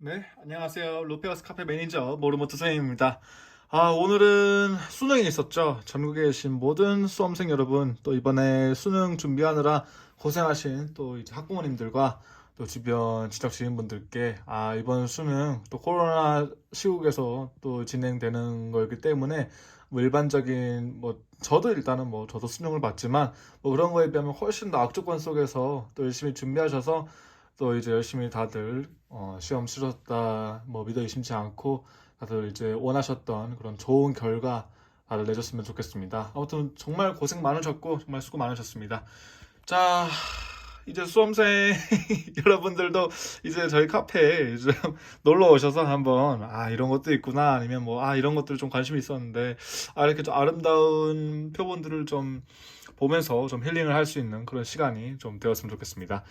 네, 안녕하세요. 로페어스 카페 매니저 모르모토 선생님입니다. 오늘은 수능이 있었죠. 전국에 계신 모든 수험생 여러분, 또 이번에 수능 준비하느라 고생하신 또 이제 학부모님들과 또 주변 지적 지인분들께 이번 수능 또 코로나 시국에서 또 진행되는 거기 때문에 뭐 일반적인 저도 일단은 저도 수능을 봤지만 그런 거에 비하면 훨씬 더 악조건 속에서 또 열심히 준비하셔서 또 이제 열심히 다들 시험 치렀다 믿어 의심치 않고 다들 이제 원하셨던 그런 좋은 결과 다들 내줬으면 좋겠습니다. 아무튼 정말 고생 많으셨고 정말 수고 많으셨습니다. 자, 이제 수험생 여러분들도 이제 저희 카페에 이제 놀러 오셔서 한번 이런 것도 있구나, 아니면 이런 것들 좀 관심이 있었는데 이렇게 좀 아름다운 표본들을 좀 보면서 좀 힐링을 할 수 있는 그런 시간이 좀 되었으면 좋겠습니다.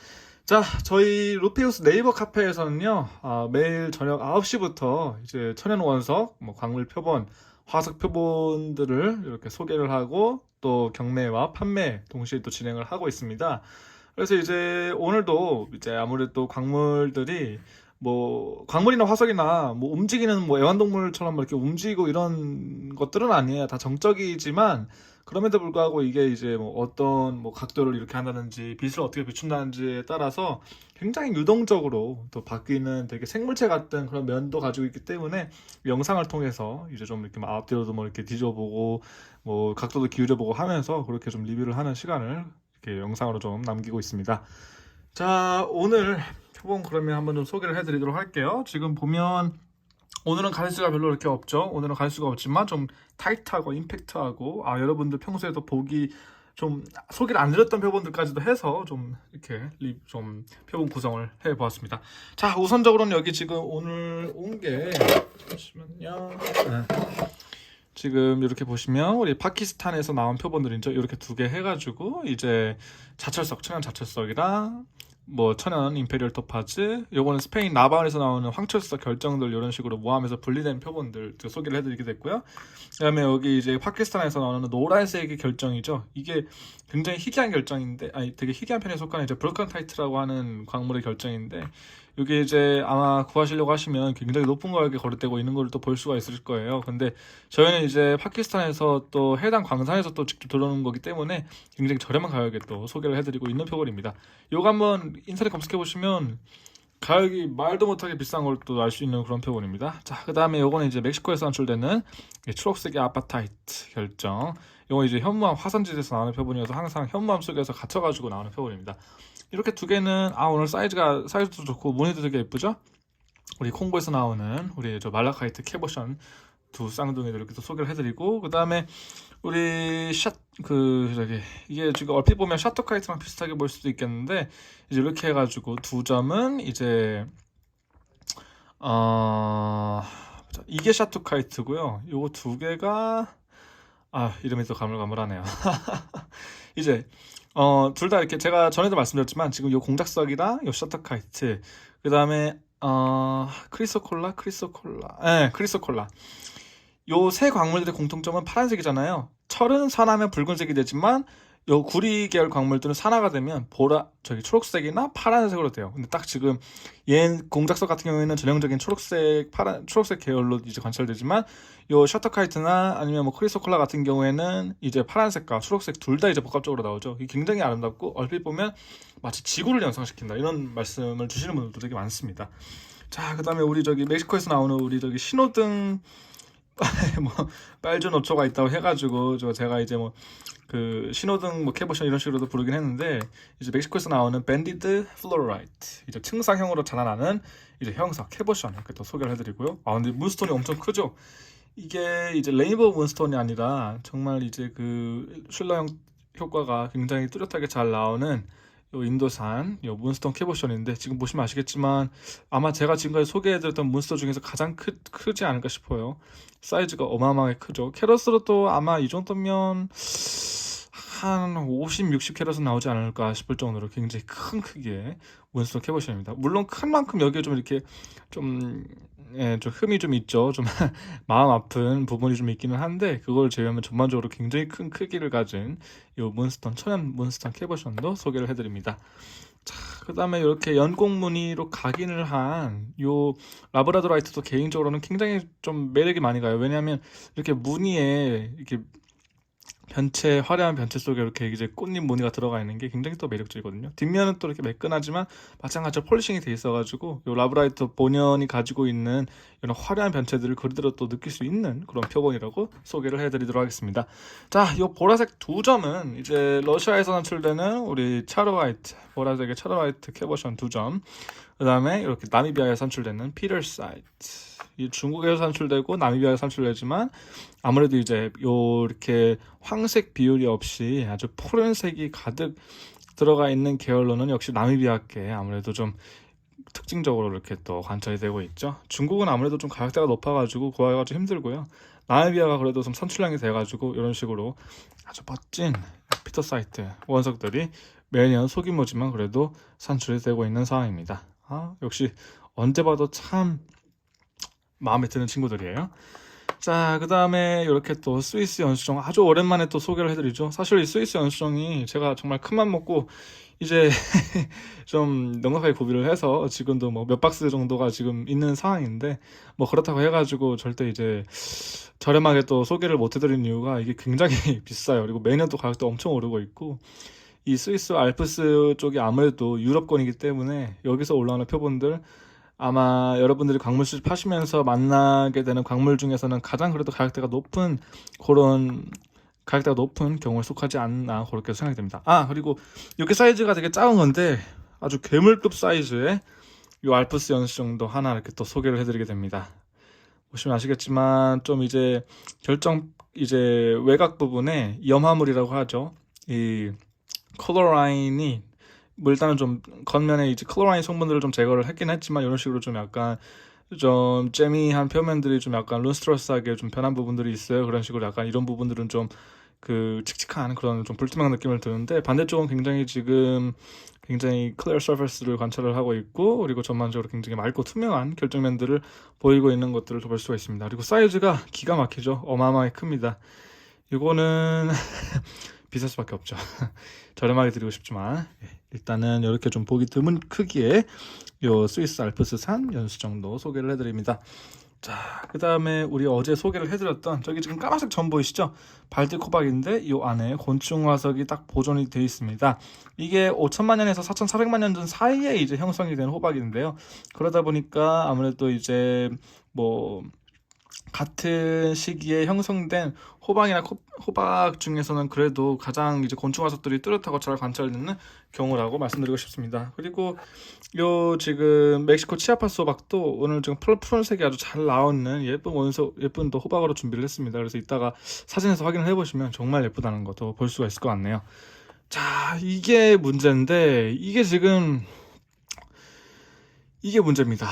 자, 저희 루피우스 네이버 카페에서는요, 매일 저녁 9시부터 이제 천연 원석, 광물 표본, 화석 표본들을 이렇게 소개를 하고 또 경매와 판매 동시에 또 진행을 하고 있습니다. 그래서 이제 오늘도 이제 아무래도 광물들이 광물이나 화석이나 움직이는 애완동물처럼 이렇게 움직이고 이런 것들은 아니에요. 다 정적이지만 그럼에도 불구하고 이게 이제 어떤 각도를 이렇게 한다든지 빛을 어떻게 비춘다는지에 따라서 굉장히 유동적으로 또 바뀌는 되게 생물체 같은 그런 면도 가지고 있기 때문에 영상을 통해서 이제 좀 이렇게 앞뒤로도 이렇게 뒤져보고 각도도 기울여보고 하면서 그렇게 좀 리뷰를 하는 시간을 이렇게 영상으로 좀 남기고 있습니다. 자, 오늘 표본 그러면 한번 좀 소개를 해드리도록 할게요. 지금 보면 오늘은 가짓수가 별로 이렇게 없죠. 오늘은 가짓수가 없지만 좀 타이트하고 임팩트하고 여러분들 평소에도 보기 좀 소개를 안 드렸던 표본들까지도 해서 좀 이렇게 좀 표본 구성을 해보았습니다. 자, 우선적으로는 여기 지금 오늘 온 게 잠시만요. 지금 이렇게 보시면 우리 파키스탄에서 나온 표본들이죠. 이렇게 두 개 해가지고 이제 자철석, 천연 자철석이랑 천연 임페리얼 토파즈, 요거는 스페인 나바르에서 나오는 황철석 결정들 이런 식으로 모함해서 분리된 표본들 소개를 해드리게 됐고요. 그다음에 여기 이제 파키스탄에서 나오는 노란색의 결정이죠. 이게 굉장히 희귀한 결정인데, 되게 희귀한 편에 속하는 이제 브로컨타이트라고 하는 광물의 결정인데, 이게 이제 아마 구하시려고 하시면 굉장히 높은 가격에 거래되고 있는 걸 또 볼 수가 있을 거예요. 근데 저희는 이제 파키스탄에서 또 해당 광산에서 또 직접 들어오는 거기 때문에 굉장히 저렴한 가격에 또 소개를 해드리고 있는 표본입니다. 요거 한번 인터넷 검색해 보시면 가격이 말도 못하게 비싼 걸 또 알 수 있는 그런 표본입니다. 자, 그 다음에 요거는 이제 멕시코에서 산출되는 초록색의 아파타이트 결정. 요거 이제 현무암 화산지대에서 나오는 표본이어서 항상 현무암 속에서 갇혀가지고 나오는 표본입니다. 이렇게 두 개는 오늘 사이즈도 좋고 무늬도 되게 예쁘죠? 우리 콩고에서 나오는 우리 저 말라카이트 캐보션 두 쌍둥이들 이렇게 또 소개를 해드리고, 그 다음에 우리 이게 지금 얼핏 보면 샤토카이트랑 비슷하게 보일 수도 있겠는데, 이제 이렇게 해가지고 두 점은 이제 이게 샤토카이트고요. 요거 두 개가 이름이 또 가물가물하네요. 이제 둘 다 이렇게 제가 전에도 말씀드렸지만 지금 요 공작석이랑 요 샤토카이트, 그 다음에 크리소콜라, 크리소콜라. 요 세 광물들의 공통점은 파란색이잖아요. 철은 산화하면 붉은색이 되지만 요 구리 계열 광물들은 산화가 되면 초록색이나 파란색으로 돼요. 근데 딱 지금 공작석 같은 경우에는 전형적인 초록색 계열로 이제 관찰되지만 요 셔터카이트나 아니면 크리소콜라 같은 경우에는 이제 파란색과 초록색 둘 다 이제 복합적으로 나오죠. 이게 굉장히 아름답고 얼핏 보면 마치 지구를 연상시킨다 이런 말씀을 주시는 분들도 되게 많습니다. 자, 그다음에 우리 멕시코에서 나오는 우리 신호등 빨주노초가 있다고 해가지고 제가 이제 신호등 캐보션 이런 식으로도 부르긴 했는데, 이제 멕시코에서 나오는 밴디드 플로라이트, 이제 층상형으로 자라나는 이제 형석 캐보션 이렇게 또 소개를 해드리고요. 근데 문스톤이 엄청 크죠. 이게 이제 레인보우 문스톤이 아니라 정말 이제 슐러형 효과가 굉장히 뚜렷하게 잘 나오는 요 인도산 요 문스톤 캐보션인데, 지금 보시면 아시겠지만 아마 제가 지금까지 소개해드렸던 문스톤 중에서 가장 크지 않을까 싶어요. 사이즈가 어마어마하게 크죠. 캐럿으로도 아마 이 정도면 한 50, 60 캐럿은 나오지 않을까 싶을 정도로 굉장히 큰 크기의 문스톤 캐보션입니다. 물론 큰 만큼 여기에 좀 이렇게 좀 흠이 좀 있죠. 좀 마음 아픈 부분이 좀 있기는 한데, 그걸 제외하면 전반적으로 굉장히 큰 크기를 가진 이 천연 문스톤 캐보션도 소개를 해드립니다. 그다음에 이렇게 연꽃 무늬로 각인을 한 요 라브라도라이트도 개인적으로는 굉장히 좀 매력이 많이 가요. 왜냐하면 이렇게 무늬에 이렇게 변체, 화려한 변체 속에 이렇게 이제 꽃잎 무늬가 들어가 있는 게 굉장히 또 매력적이거든요. 뒷면은 또 이렇게 매끈하지만 마찬가지로 폴리싱이 돼 있어가지고 요 라브라이트 본연이 가지고 있는 이런 화려한 변체들을 그대로 또 느낄 수 있는 그런 표본이라고 소개를 해드리도록 하겠습니다. 자, 요 보라색 두 점은 이제 러시아에서 산출되는 우리 차르화이트, 보라색의 차르화이트 캐버션 두 점. 그 다음에 이렇게 나미비아에 산출되는 피터사이트. 이 중국에서 산출되고 나미비아에서 산출되지만 아무래도 이제 요 이렇게 황색 비율이 없이 아주 푸른색이 가득 들어가 있는 계열로는 역시 나미비아께 아무래도 좀 특징적으로 이렇게 또 관찰이 되고 있죠. 중국은 아무래도 좀 가격대가 높아가지고 구하기가 좀 힘들고요. 나미비아가 그래도 좀 산출량이 돼가지고 이런 식으로 아주 멋진 피터사이트 원석들이 매년 소규모지만 그래도 산출이 되고 있는 상황입니다. 역시 언제 봐도 참 마음에 드는 친구들이에요. 자, 그 다음에 이렇게 또 스위스 연수종 아주 오랜만에 또 소개를 해드리죠. 사실 이 스위스 연수종이 제가 정말 큰맘 먹고 이제 좀 넉넉하게 구비를 해서 지금도 뭐 몇 박스 정도가 지금 있는 상황인데 뭐 그렇다고 해가지고 절대 이제 저렴하게 또 소개를 못 해드린 이유가 이게 굉장히 비싸요. 그리고 매년 또 가격도 엄청 오르고 있고 이 스위스 알프스 쪽이 아무래도 유럽권이기 때문에 여기서 올라오는 표본들 아마 여러분들이 광물 수집하시면서 만나게 되는 광물 중에서는 가장 그래도 가격대가 높은 그런 가격대가 높은 경우에 속하지 않나 그렇게 생각이 됩니다. 그리고 이렇게 사이즈가 되게 작은 건데 아주 괴물급 사이즈의 이 알프스 연수종도 하나 이렇게 또 소개를 해드리게 됩니다. 보시면 아시겠지만 좀 이제 이제 외곽 부분에 염화물이라고 하죠. 이 컬러라인이 뭐 일단은 좀 겉면에 이제 클로라인 성분들을 좀 제거를 했긴 했지만 이런 식으로 좀 약간 좀 재미한 표면들이 좀 약간 룬스트러스하게 좀 변한 부분들이 있어요. 그런 식으로 약간 이런 부분들은 좀 그 칙칙한 그런 좀 불투명한 느낌을 드는데 반대쪽은 굉장히 지금 굉장히 클리어 서페스를 관찰을 하고 있고 그리고 전반적으로 굉장히 맑고 투명한 결정면들을 보이고 있는 것들을 볼 수가 있습니다. 그리고 사이즈가 기가 막히죠. 어마어마하게 큽니다. 이거는 비쌀 수밖에 없죠. 저렴하게 드리고 싶지만 일단은 이렇게 좀 보기 드문 크기의 요 스위스 알프스산 연수 정도 소개를 해드립니다. 자, 그 다음에 우리 어제 소개를 해드렸던 저기 지금 까만색 점 보이시죠? 발틱 호박인데 이 안에 곤충 화석이 딱 보존이 되어 있습니다. 이게 5천만 년에서 4,400만 년 전 사이에 이제 형성이 된 호박인데요. 그러다 보니까 아무래도 이제 뭐 같은 시기에 형성된 호박이나 호박 중에서는 그래도 가장 이제 곤충 화석들이 뚜렷하고 잘 관찰되는 경우라고 말씀드리고 싶습니다. 그리고 요 지금 멕시코 치아파스 호박도 오늘 지금 푸른색이 아주 잘 나오는 예쁜 또 호박으로 준비를 했습니다. 그래서 이따가 사진에서 확인을 해보시면 정말 예쁘다는 것도 볼 수가 있을 것 같네요. 자, 이게 문제인데 이게 문제입니다.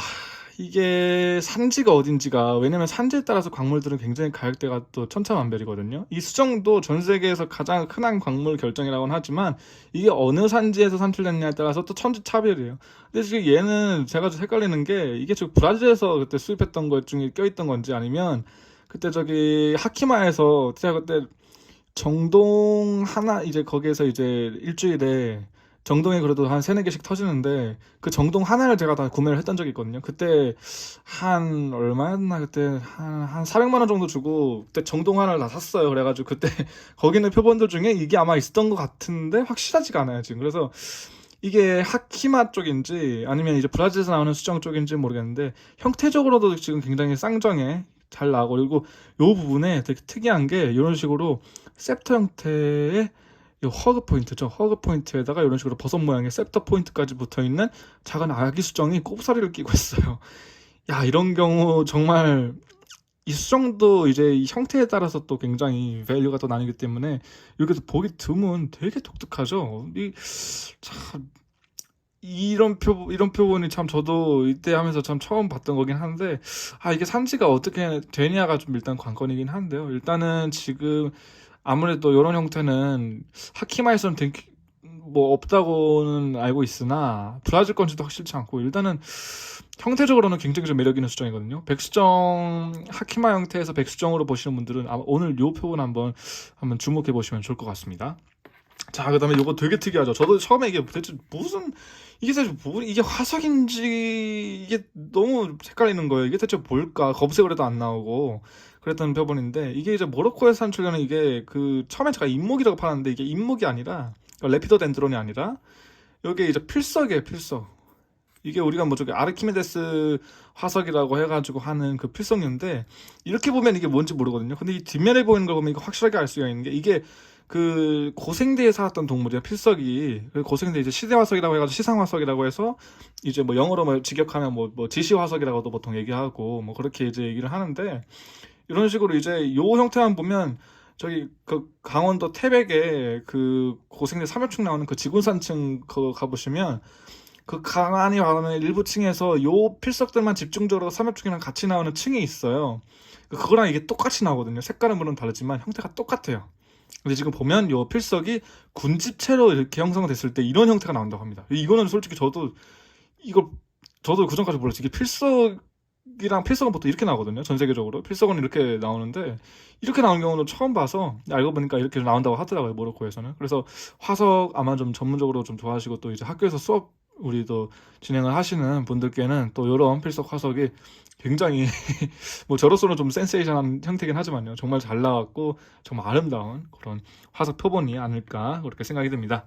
이게 산지가 어딘지가 왜냐면 산지에 따라서 광물들은 굉장히 가격대가 또 천차만별이거든요. 이 수정도 전 세계에서 가장 흔한 광물 결정이라고는 하지만 이게 어느 산지에서 산출됐냐에 따라서 또 천지차별이에요. 근데 지금 얘는 제가 좀 헷갈리는 게 이게 지금 브라질에서 그때 수입했던 것 중에 껴있던 건지 아니면 그때 저기 하키마에서 제가 그때 정동 하나 이제 거기에서 이제 일주일에 정동이 그래도 한 세네 개씩 터지는데 그 정동 하나를 제가 다 구매를 했던 적이 있거든요. 그때 한 얼마였나 그때 한 400만 원 정도 주고 그때 정동 하나를 다 샀어요. 그래가지고 그때 거기 있는 표본들 중에 이게 아마 있었던 것 같은데 확실하지가 않아요 지금. 그래서 이게 하키마 쪽인지 아니면 이제 브라질에서 나오는 수정 쪽인지 모르겠는데 형태적으로도 지금 굉장히 쌍정에 잘 나오고 그리고 요 부분에 되게 특이한 게 이런 식으로 셉터 형태의 이 허그 포인트죠. 허그 포인트에다가 이런 식으로 버섯 모양의 셉터 포인트까지 붙어 있는 작은 아기 수정이 꼽사리를 끼고 있어요. 야, 이런 경우 정말 이 수정도 이제 이 형태에 따라서 또 굉장히 밸류가 또 나뉘기 때문에 여기서 보기 드문 되게 독특하죠. 참 이런 표본이 참 저도 이때 하면서 참 처음 봤던 거긴 한데 이게 산지가 어떻게 되냐가 좀 일단 관건이긴 한데요. 일단은 지금 아무래도 이런 형태는 하키마에서는 뭐 없다고는 알고 있으나 브라질 건지도 확실치 않고 일단은 형태적으로는 굉장히 좀 매력 있는 수정이거든요. 백수정 하키마 형태에서 백수정으로 보시는 분들은 아마 오늘 요 표본 한번 주목해 보시면 좋을 것 같습니다. 자, 그다음에 요거 되게 특이하죠. 저도 처음에 이게 대체 무슨 이게 사실 이게 화석인지 이게 너무 헷갈리는 거예요. 이게 대체 뭘까? 검색을 해도 안 나오고 그랬던 표본인데 이게 이제 모로코에서 산출되는 이게 그 처음에 제가 인목이라고 팔았는데 이게 인목이 아니라 그러니까 레피도덴드론이 아니라 여기 이제 필석이에요, 필석. 이게 우리가 뭐 저기 아르키메데스 화석이라고 해가지고 하는 그 필석류인데 이렇게 보면 이게 뭔지 모르거든요. 근데 이 뒷면에 보이는 걸 보면 이거 확실하게 알 수가 있는 게 이게 그 고생대에 살았던 동물이야, 필석이. 그 고생대 이제 시대화석이라고 해가지고 시상화석이라고 해서 이제 뭐 영어로 뭐 직역하면 뭐 지시화석이라고도 보통 얘기하고 뭐 그렇게 이제 얘기를 하는데 이런 식으로 이제 요 형태만 보면 저기 그 강원도 태백에 그 고생대 삼엽충 나오는 그 지군산층 그 가보시면 그 강안이 가면 일부 층에서 요 필석들만 집중적으로 삼엽충이랑 같이 나오는 층이 있어요. 그거랑 이게 똑같이 나오거든요. 색깔은 물론 다르지만 형태가 똑같아요. 근데 지금 보면 요 필석이 군집체로 이렇게 형성됐을 때 이런 형태가 나온다고 합니다. 이거는 솔직히 이걸 저도 그전까지 몰랐어요. 이게 필석이랑 필석은 보통 이렇게 나오거든요. 전 세계적으로 필석은 이렇게 나오는데 이렇게 나오는 경우는 처음 봐서 알고 보니까 이렇게 나온다고 하더라고요, 모로코에서는. 그래서 화석 아마 좀 전문적으로 좀 좋아하시고 또 이제 학교에서 수업 우리도 진행을 하시는 분들께는 또 이런 필석 화석이 굉장히 뭐 저로서는 좀 센세이션한 형태긴 하지만요, 정말 잘 나왔고 정말 아름다운 그런 화석 표본이 아닐까 그렇게 생각이 듭니다.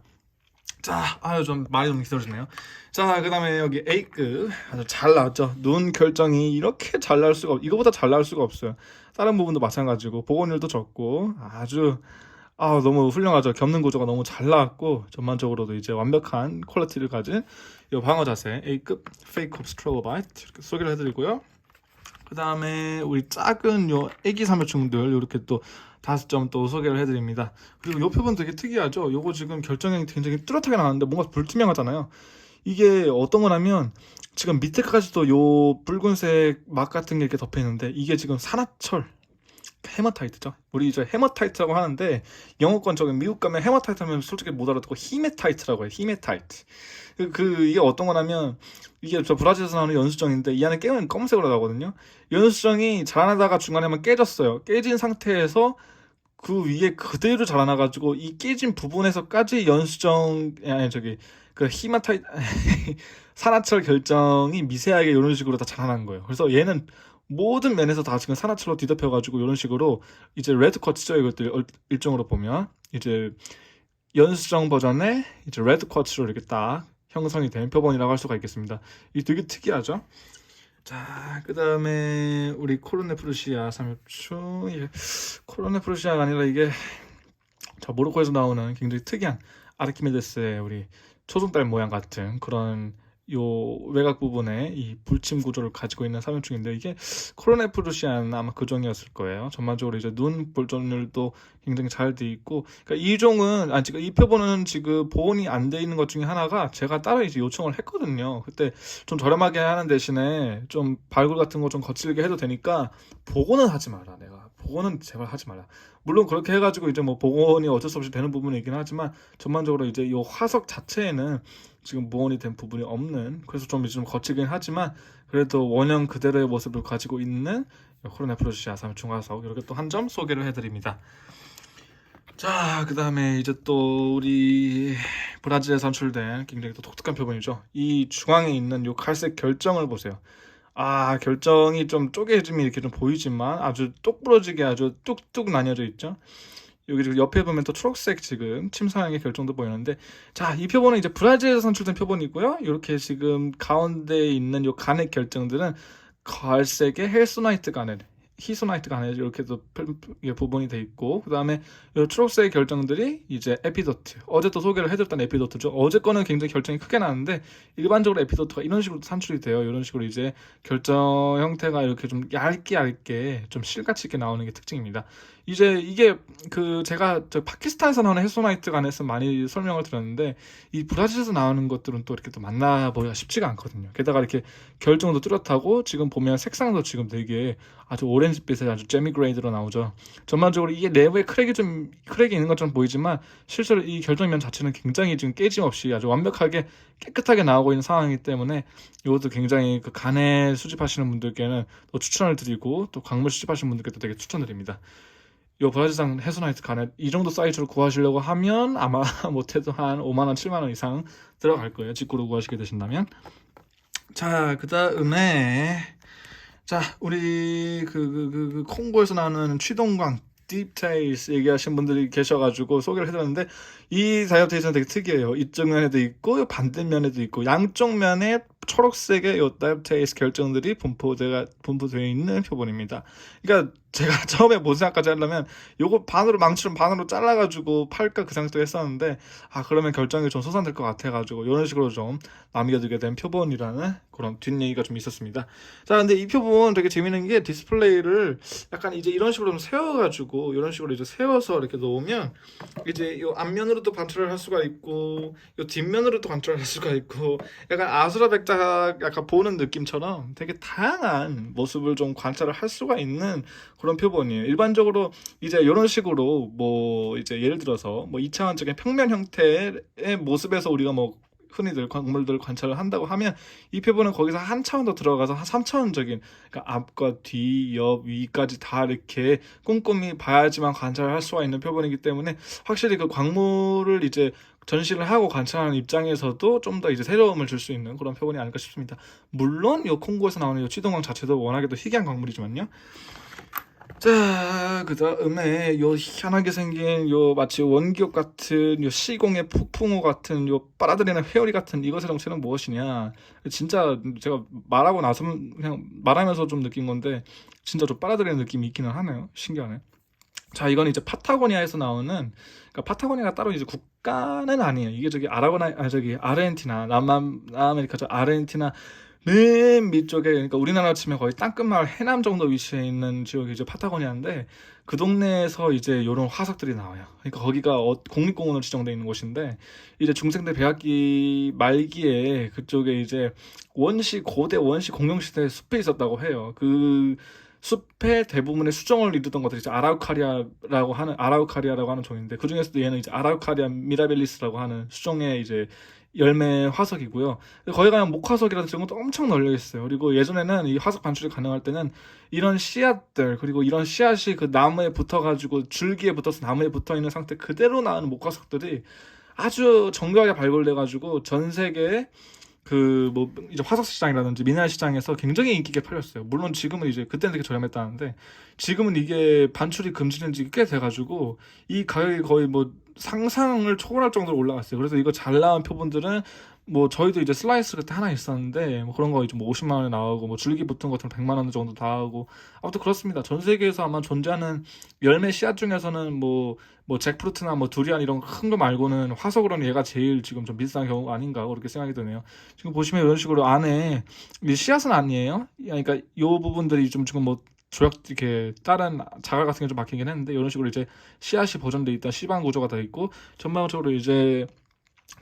자, 아유 좀 많이 좀 기다려주네요. 자, 그다음에 여기 A급 아주 잘 나왔죠. 눈 결정이 이렇게 잘 나올 수가 이거보다 잘 나올 수가 없어요. 다른 부분도 마찬가지고 복원율도 적고 아주 너무 훌륭하죠. 겹는 구조가 너무 잘 나왔고 전반적으로도 이제 완벽한 퀄리티를 가진 이 방어 자세 A급 페이크 옵스트롤로바이트 이렇게 소개를 해드리고요. 그 다음에 우리 작은 요 애기 삼엽충들 이렇게 또 5점 또 소개를 해드립니다. 그리고 요 표본 되게 특이하죠. 요거 지금 결정형이 굉장히 뚜렷하게 나왔는데 뭔가 불투명하잖아요. 이게 어떤 거냐면 지금 밑에까지도 요 붉은색 막 같은 게 이렇게 덮여 있는데 이게 지금 산화철 헤마타이트죠. 우리 이제 헤마타이트라고 하는데 영어권 저기 미국 가면 헤마타이트 하면 솔직히 못 알아듣고 히메타이트라고 해요. 히메타이트. 이게 어떤 거냐면 이게 저 브라질에서 나오는 연수정인데 이 안에 깨면 검은색으로 나오거든요. 연수정이 자라나다가 중간에 한번 깨졌어요. 깨진 상태에서 그 위에 그대로 자라나가지고 이 깨진 부분에서까지 연수정 아니 저기 그 히마타이트 산화철 결정이 미세하게 이런 식으로 다 자라난 거예요. 그래서 얘는 모든 면에서 다 지금 산화철로 뒤덮여가지고 이런 식으로 이제 레드 쿼츠죠. 이것들 일종으로 보면 이제 연수정 버전의 이제 레드 쿼츠로 이렇게 딱 형성이 된 표본이라고 할 수가 있겠습니다. 이게 되게 특이하죠. 자, 그 다음에 우리 코르네프루시아 삼엽충. 코르네프루시아가 아니라 이게 저 모로코에서 나오는 굉장히 특이한 아르키메데스의 우리 초승달 모양 같은 그런 요 외곽 부분에 이 불침 구조를 가지고 있는 삼엽충인데 이게 코르네프루시아는 아마 그 종이었을 거예요. 전반적으로 이제 눈 볼존율도 굉장히 잘 돼 있고, 그러니까 이 종은 지금 이 표본은 지금 보온이 안 돼 있는 것 중에 하나가 제가 따로 이제 요청을 했거든요. 그때 좀 저렴하게 하는 대신에 좀 발굴 같은 거 좀 거칠게 해도 되니까 복원은 하지 마라. 내가 복원은 제발 하지 마라. 물론 그렇게 해가지고 이제 뭐 복원이 어쩔 수 없이 되는 부분이 있긴 하지만 전반적으로 이제 이 화석 자체에는 지금 복원이 된 부분이 없는, 그래서 좀 거치긴 하지만 그래도 원형 그대로의 모습을 가지고 있는 코르네프루시아 삼엽충 화석 이렇게 또 한 점 소개를 해드립니다. 자, 그 다음에 이제 또 우리 브라질에 산출된 굉장히 또 독특한 표본이죠. 이 중앙에 있는 요 갈색 결정을 보세요. 결정이 좀 쪼개짐이 이렇게 좀 보이지만 아주 똑부러지게 아주 뚝뚝 나뉘어져 있죠. 여기 지금 옆에 보면 또 초록색 지금 침상의 결정도 보이는데, 자, 이 표본은 이제 브라질에서 산출된 표본이고요. 이렇게 지금 가운데 있는 요 간의 결정들은 갈색의 헬소나이트 간에 히소나이트 간에 이렇게 또 부분이 돼 있고, 그 다음에 이 초록색 결정들이 이제 에피도트, 어제 또 소개를 해줬던 에피도트죠. 어제 거는 굉장히 결정이 크게 나는데 일반적으로 에피도트가 이런 식으로 산출이 돼요. 이런 식으로 이제 결정 형태가 이렇게 좀 얇게 좀 실같이 있게 나오는 게 특징입니다. 이제 이게 제가 저 파키스탄에서 나오는 헬소나이트 간에서 많이 설명을 드렸는데 이 브라질에서 나오는 것들은 또 이렇게 또 만나보기가 쉽지가 않거든요. 게다가 이렇게 결정도 뚜렷하고 지금 보면 색상도 지금 되게 아주 오렌지빛의 아주 재미 그레이드로 나오죠. 전반적으로 이게 내부에 크랙이 있는 것처럼 보이지만 실제로 이 결정면 자체는 굉장히 지금 깨짐 없이 아주 완벽하게 깨끗하게 나오고 있는 상황이기 때문에 이것도 굉장히 그 간에 수집하시는 분들께는 또 추천을 드리고 또 광물 수집하시는 분들께도 되게 추천드립니다. 요 브라질산 헤소나이트 가넷 이 정도 사이즈로 구하시려고 하면 아마 못해도 한 5만원 7만원 이상 들어갈 거예요, 직구로 구하시게 되신다면. 자, 그 다음에 자, 우리 콩고에서 나오는 취동광 딥테이스 얘기하신 분들이 계셔가지고 소개를 해드렸는데, 이 다이어테이스는 되게 특이해요. 이쪽 면에도 있고 반대면에도 있고 양쪽 면에 초록색의 요 다이어테이스 결정들이 분포되어 있는 표본입니다. 그러니까 제가 처음에 뭔 생각까지 하려면 요거 반으로 망치로 반으로 잘라가지고 팔까 그 생각도 했었는데, 그러면 결정이 좀 소산될 것 같아가지고 이런 식으로 좀 남겨두게 된 표본이라는 그런 뒷얘기가 좀 있었습니다. 자, 근데 이 표본 되게 재밌는 게 디스플레이를 약간 이제 이런 식으로 좀 세워가지고 이런 식으로 이제 세워서 이렇게 놓으면 이제 요 앞면으로도 관찰을 할 수가 있고 요 뒷면으로도 관찰을 할 수가 있고, 약간 아수라백작 약간 보는 느낌처럼 되게 다양한 모습을 좀 관찰을 할 수가 있는 그런 표본이에요. 일반적으로 이제 이런 식으로 뭐 이제 예를 들어서 뭐 2차원적인 평면 형태의 모습에서 우리가 뭐 흔히들 광물들을 관찰을 한다고 하면, 이 표본은 거기서 한 차원 더 들어가서 한 3차원적인, 그러니까 앞과 뒤, 옆, 위까지 다 이렇게 꼼꼼히 봐야지만 관찰을 할 수가 있는 표본이기 때문에 확실히 그 광물을 이제 전시를 하고 관찰하는 입장에서도 좀 더 이제 새로움을 줄 수 있는 그런 표본이 아닐까 싶습니다. 물론 이 콩고에서 나오는 이 취동광 자체도 워낙에도 희귀한 광물이지만요. 자, 그 다음에 요 희한하게 생긴 요 마치 원기옥 같은 요 시공의 폭풍우 같은 요 빨아들이는 회오리 같은 이것의 정체는 무엇이냐. 진짜 제가 말하고 나서 그냥 말하면서 좀 느낀 건데 진짜 좀 빨아들이는 느낌이 있기는 하네요. 신기하네. 자, 이건 이제 파타고니아에서 나오는, 그러니까 파타고니아가 따로 이제 국가는 아니에요. 이게 저기 저기 아르헨티나, 남아메리카 저 아르헨티나 맨 밑쪽에, 그러니까 우리나라 치면 거의 땅끝마을 해남 정도 위치에 있는 지역이 이제 파타고니아인데, 그 동네에서 이제 이런 화석들이 나와요. 그러니까 거기가 국립공원으로 지정되어 있는 곳인데, 이제 중생대 백악기 말기에 그쪽에 이제 고대 원시 공룡시대 숲에 있었다고 해요. 그 숲의 대부분의 수종을 이루던 것들이 이제 아라우카리아라고 하는 종인데, 그 중에서도 얘는 이제 아라우카리아 미라벨리스라고 하는 수종의 이제 열매 화석이고요. 거기 가면 목화석이라든지 이런 것도 엄청 널려 있어요. 그리고 예전에는 이 화석 반출이 가능할 때는 이런 씨앗들, 그리고 이런 씨앗이 그 나무에 붙어가지고 줄기에 붙어서 나무에 붙어 있는 상태 그대로 나오는 목화석들이 아주 정교하게 발굴돼가지고 전 세계에 그 뭐 이제 화석 시장이라든지 미네랄 시장에서 굉장히 인기 있게 팔렸어요. 물론 지금은 이제 그때는 되게 저렴했다는데, 지금은 이게 반출이 금지된 지 꽤 돼가지고 이 가격이 거의 뭐 상상을 초월할 정도로 올라갔어요. 그래서 이거 잘 나온 표본들은 뭐 저희도 이제 슬라이스 그때 하나 있었는데 뭐 그런 거 이제 뭐 50만 원에 나오고 뭐 줄기 붙은 것들은 100만 원 정도 다 하고, 아무튼 그렇습니다. 전 세계에서 아마 존재하는 열매 씨앗 중에서는 뭐 잭프루트나 뭐 두리안 이런 큰 거 말고는 화석으로는 얘가 제일 지금 좀 비싼 경우가 아닌가 그렇게 생각이 드네요. 지금 보시면 이런 식으로 안에 이 씨앗은 아니에요. 그러니까 요 부분들이 좀 지금 뭐 조약 이렇게 다른 자갈 같은 게 좀 박히긴 했는데, 이런 식으로 이제 씨앗이 보존돼 있다 씨방 구조가 돼 있고, 전반적으로 이제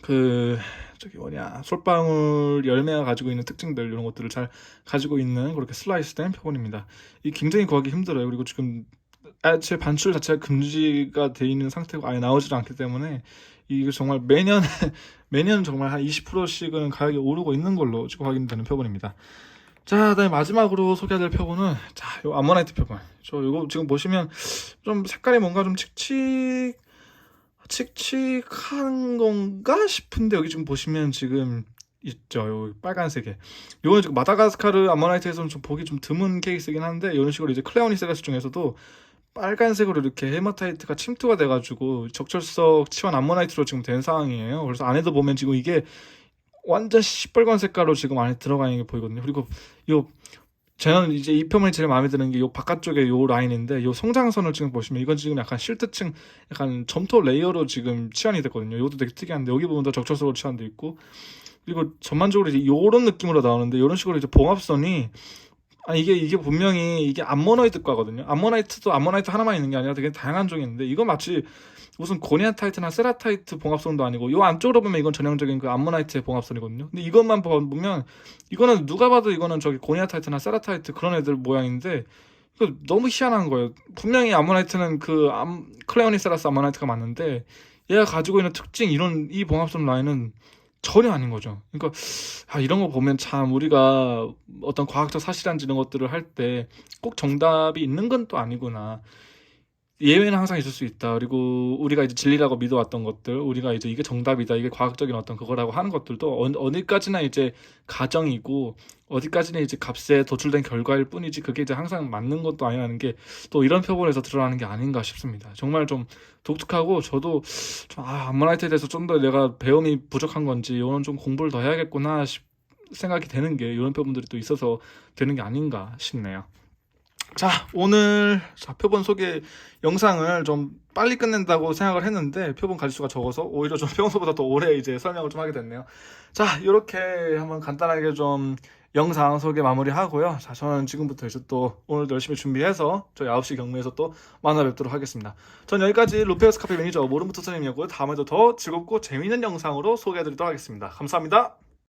그 저기 뭐냐 솔방울 열매가 가지고 있는 특징들 이런 것들을 잘 가지고 있는 그렇게 슬라이스된 표본입니다. 이 굉장히 구하기 힘들어요. 그리고 지금 애초에 반출 자체가 금지가 돼 있는 상태고 아예 나오질 않기 때문에 이게 정말 매년 매년 정말 한 20%씩은 가격이 오르고 있는 걸로 지금 확인되는 표본입니다. 자, 그다음에 마지막으로 소개해드릴 표본은 요 암모나이트 표본. 이거 지금 보시면 좀 색깔이 뭔가 좀 칙칙한 건가 싶은데, 여기 지금 보시면 지금 있죠. 요 빨간색에. 요건 지금 마다가스카르 암모나이트에서는 좀 보기 좀 드문 케이스긴 한데, 이런 식으로 이제 클레오니세가스 중에서도 빨간색으로 이렇게 헤마타이트가 침투가 돼가지고 적철석 치환 암모나이트로 지금 된 상황이에요. 그래서 안에도 보면 지금 이게 완전 시뻘건 색깔로 지금 안에 들어가 있는 게 보이거든요. 그리고 저는 이제 이 표본이 제일 마음에 드는 게 요 바깥쪽에 요 라인인데, 요 성장선을 지금 보시면 이건 지금 약간 실트층 약간 점토 레이어로 지금 치환이 됐거든요. 이것도 되게 특이한데, 여기 부분도 적철석으로 치환돼 있고, 그리고 전반적으로 이제 요런 느낌으로 나오는데, 이런 식으로 이제 봉합선이, 이게 분명히 이게 암모노이드과거든요. 암모나이트도 암모나이트 하나만 있는 게 아니라 되게 다양한 종이 있는데, 이건 마치 무슨 고니아타이트나 세라타이트 봉합선도 아니고, 요 안쪽으로 보면 이건 전형적인 그 암모나이트의 봉합선이거든요. 근데 이것만 보면 이거는 누가 봐도 이거는 저기 고니아타이트나 세라타이트 그런 애들 모양인데, 이거 너무 희한한 거예요. 분명히 암모나이트는 그 클레오니세라스 암모나이트가 맞는데, 얘가 가지고 있는 특징 이 봉합선 라인은 전혀 아닌 거죠. 그러니까 이런 거 보면 참 우리가 어떤 과학적 사실한지 이런 것들을 할 때 꼭 정답이 있는 건 또 아니구나. 예외는 항상 있을 수 있다. 그리고 우리가 이제 진리라고 믿어왔던 것들, 우리가 이제 이게 정답이다, 이게 과학적인 어떤 그거라고 하는 것들도 어디까지나 이제 가정이고 어디까지나 이제 값에 도출된 결과일 뿐이지 그게 이제 항상 맞는 것도 아니라는 게 또 이런 표본에서 드러나는 게 아닌가 싶습니다. 정말 좀 독특하고 저도 암모나이트에 대해서 좀 더 내가 배움이 부족한 건지 이런 좀 공부를 더 해야겠구나 생각이 되는 게 이런 표본들이 또 있어서 되는 게 아닌가 싶네요. 자, 오늘 표본 소개 영상을 좀 빨리 끝낸다고 생각을 했는데 표본 가지수가 적어서 오히려 좀 평소보다 더 오래 이제 설명을 좀 하게 됐네요. 자, 이렇게 한번 간단하게 좀 영상 소개 마무리하고요. 자, 저는 지금부터 이제 또 오늘도 열심히 준비해서 저희 9시 경매에서 또 만나 뵙도록 하겠습니다. 전 여기까지 루페우스 카페 매니저 모르모토 선생님이었고요. 다음에도 더 즐겁고 재미있는 영상으로 소개해드리도록 하겠습니다. 감사합니다.